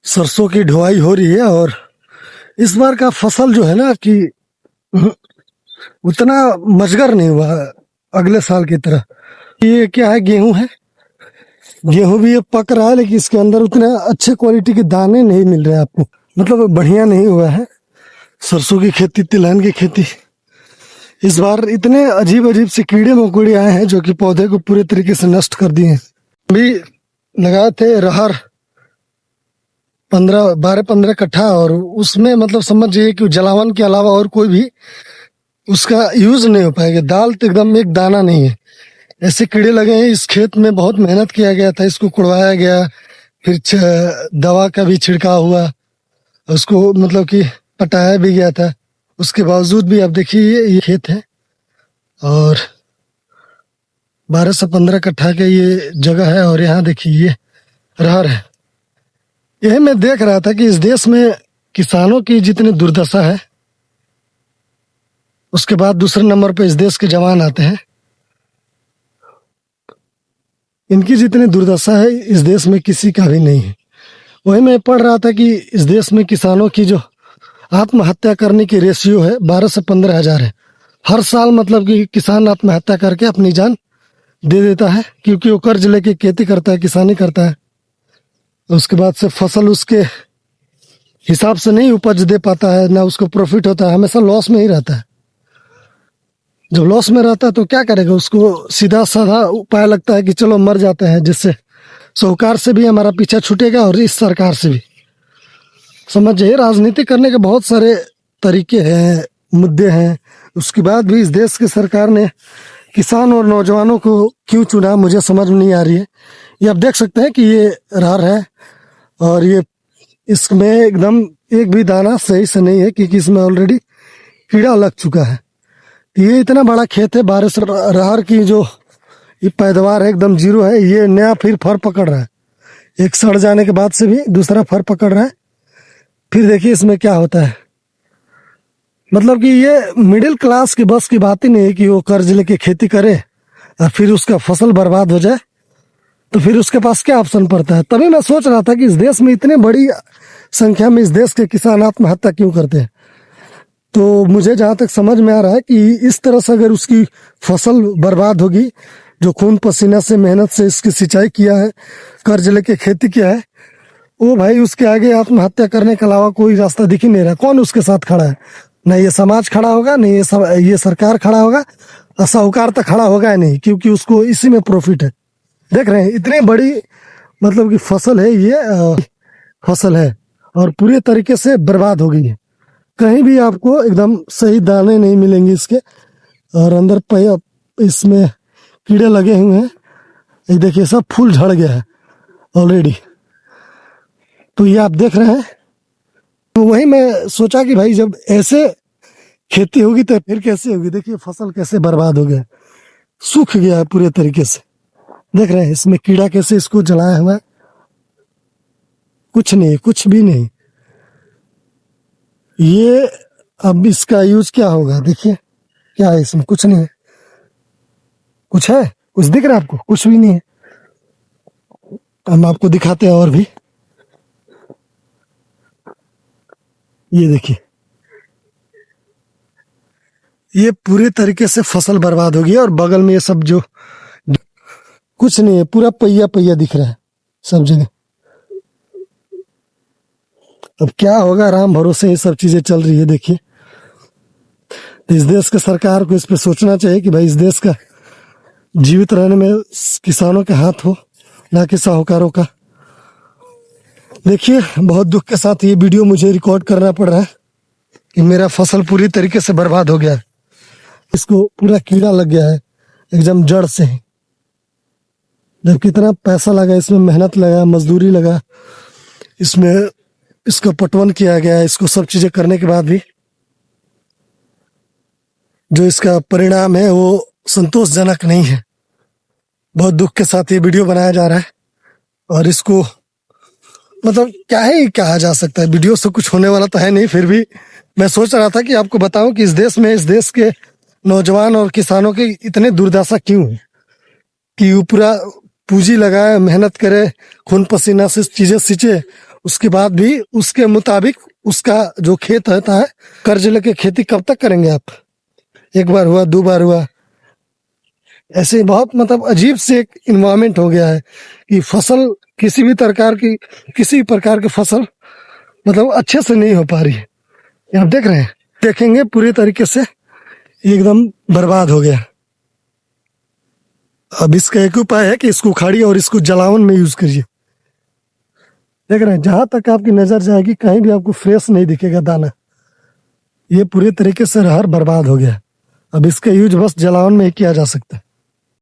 सरसों की ढुआई हो रही है और इस बार का फसल जो है ना कि उतना मजगर नहीं हुआ है अगले साल की तरह। ये क्या है, गेहूं है। गेहूं भी ये पक रहा है लेकिन इसके अंदर उतने अच्छे क्वालिटी के दाने नहीं मिल रहे हैं आपको, मतलब बढ़िया नहीं हुआ है। सरसों की खेती, तिलहन की खेती, इस बार इतने अजीब अजीब से कीड़े मकोड़े आए हैं जो कि पौधे को पूरे तरीके से नष्ट कर दिए हैं। अभी लगाए थे रहर 12-15 कट्ठा, और उसमें मतलब समझ जाइए कि जलावन के अलावा और कोई भी उसका यूज नहीं हो पाएगा। दाल तो एकदम एक दाना नहीं है, ऐसे कीड़े लगे हैं। इस खेत में बहुत मेहनत किया गया था, इसको कुड़वाया गया, फिर दवा का भी छिड़काव हुआ, उसको मतलब कि पटाया भी गया था। उसके बावजूद भी अब देखिए ये खेत है और 12 से 15 कट्ठा के ये जगह है, और यहाँ देखिए ये रहर है। यही मैं देख रहा था कि इस देश में किसानों की जितनी दुर्दशा है, उसके बाद दूसरे नंबर पे इस देश के जवान आते हैं। इनकी जितनी दुर्दशा है इस देश में किसी का भी नहीं है। वही मैं पढ़ रहा था कि इस देश में किसानों की जो आत्महत्या करने की रेशियो है 12 से 15 हजार है हर साल। मतलब कि किसान आत्महत्या करके अपनी जान दे देता है, क्योंकि वो कर्ज लेके खेती करता है, किसानी करता है। उसके बाद से फसल उसके हिसाब से नहीं उपज दे पाता है, ना उसको प्रॉफिट होता है, हमेशा लॉस में ही रहता है। जब लॉस में रहता है तो क्या करेगा, उसको सीधा साधा उपाय लगता है कि चलो मर जाते हैं, जिससे साहूकार से भी हमारा पीछा छूटेगा और इस सरकार से भी। समझ जाइए, राजनीति करने के बहुत सारे तरीके हैं, मुद्दे हैं। उसके बाद भी इस देश की सरकार ने किसान और नौजवानों को क्यों चुना, मुझे समझ में नहीं आ रही है। ये आप देख सकते हैं कि ये रहर है और ये इसमें एकदम एक भी दाना सही से नहीं है, क्योंकि इसमें ऑलरेडी कीड़ा लग चुका है। ये इतना बड़ा खेत है, बारिश रहर की जो ये पैदावार है एकदम जीरो है। ये नया फिर फर पकड़ रहा है, एक सड़ जाने के बाद से भी दूसरा फर पकड़ रहा है। फिर देखिए इसमें क्या होता है। मतलब कि ये मिडिल क्लास की बस की बात ही नहीं है कि वो कर्ज लेके खेती करे और फिर उसका फसल बर्बाद हो जाए, तो फिर उसके पास क्या ऑप्शन पड़ता है। तभी मैं सोच रहा था कि इस देश में इतने बड़ी संख्या में इस देश के किसान आत्महत्या क्यों करते हैं। तो मुझे जहाँ तक समझ में आ रहा है कि इस तरह से अगर उसकी फसल बर्बाद होगी, जो खून पसीना से मेहनत से इसकी सिंचाई किया है, कर्ज लेके खेती किया है, वो भाई उसके आगे आत्महत्या करने के अलावा कोई रास्ता दिख ही नहीं रहा। कौन उसके साथ खड़ा है? न ये समाज खड़ा होगा, न ये सरकार खड़ा होगा, और साहूकार तो खड़ा होगा ही नहीं, क्योंकि उसको इसी में प्रॉफिट है। देख रहे हैं इतनी बड़ी मतलब कि फसल है, ये फसल है और पूरे तरीके से बर्बाद हो गई है। कहीं भी आपको एकदम सही दाने नहीं मिलेंगे इसके, और अंदर इसमें कीड़े लगे हुए हैं। ये देखिए सब फूल झड़ गया है ऑलरेडी। तो ये आप देख रहे हैं। तो वही मैं सोचा कि भाई जब ऐसे खेती होगी तो फिर कैसे होगी। देखिए फसल कैसे बर्बाद हो गया, सूख गया है पूरे तरीके से। देख रहे हैं इसमें कीड़ा कैसे इसको जलाया हुआ है। कुछ नहीं, कुछ भी नहीं। ये अब इसका यूज क्या होगा, देखिए क्या है इसमें, कुछ नहीं है। कुछ है, कुछ दिख रहा है आपको? कुछ भी नहीं है। हम आपको दिखाते हैं और भी। ये देखिए, ये पूरे तरीके से फसल बर्बाद हो गई है, और बगल में ये सब जो कुछ नहीं है, पूरा पहिया पहिया दिख रहा है सब जगह। अब क्या होगा, राम भरोसे ये सब चीजें चल रही है। देखिए तो इस देश के सरकार को इस पे सोचना चाहिए कि भाई इस देश का जीवित रहने में किसानों के हाथ हो, ना कि साहूकारों का। देखिए बहुत दुख के साथ ये वीडियो मुझे रिकॉर्ड करना पड़ रहा है कि मेरा फसल पूरी तरीके से बर्बाद हो गया है। इसको पूरा कीड़ा लग गया है एकदम जड़ से ही। जब कितना पैसा लगा इसमें, मेहनत लगा, मजदूरी लगा, इसमें इसको पटवन किया गया, इसको सब चीजें करने के बाद भी जो इसका परिणाम है वो संतोषजनक नहीं है। बहुत दुख के साथ ये वीडियो बनाया जा रहा है, और इसको मतलब क्या ही कहा जा सकता है। वीडियो से कुछ होने वाला तो है नहीं, फिर भी मैं सोच रहा था कि आपको बताऊं कि इस देश में, इस देश के नौजवान और किसानों की इतने दुर्दशा क्यों है कि वो पूरा पूंजी लगाए, मेहनत करे, खून पसीना से चीजें सींचे, उसके बाद भी उसके मुताबिक उसका जो खेत होता है, कर्ज लेके खेती कब तक करेंगे आप? एक बार हुआ, दो बार हुआ, ऐसे बहुत मतलब अजीब से एक इन्वायरमेंट हो गया है कि फसल किसी भी प्रकार की फसल मतलब अच्छे से नहीं हो पा रही है। ये आप देख रहे हैं, देखेंगे पूरी तरीके से एकदम बर्बाद हो गया। अब इसका एक उपाय है कि इसको उखाड़िए और इसको जलावन में यूज करिए। देख रहे हैं, जहां तक आपकी नजर जाएगी कहीं भी आपको फ्रेश नहीं दिखेगा दाना। ये पूरे तरीके से रहर बर्बाद हो गया। अब इसका यूज बस जलावन में ही किया जा सकता है।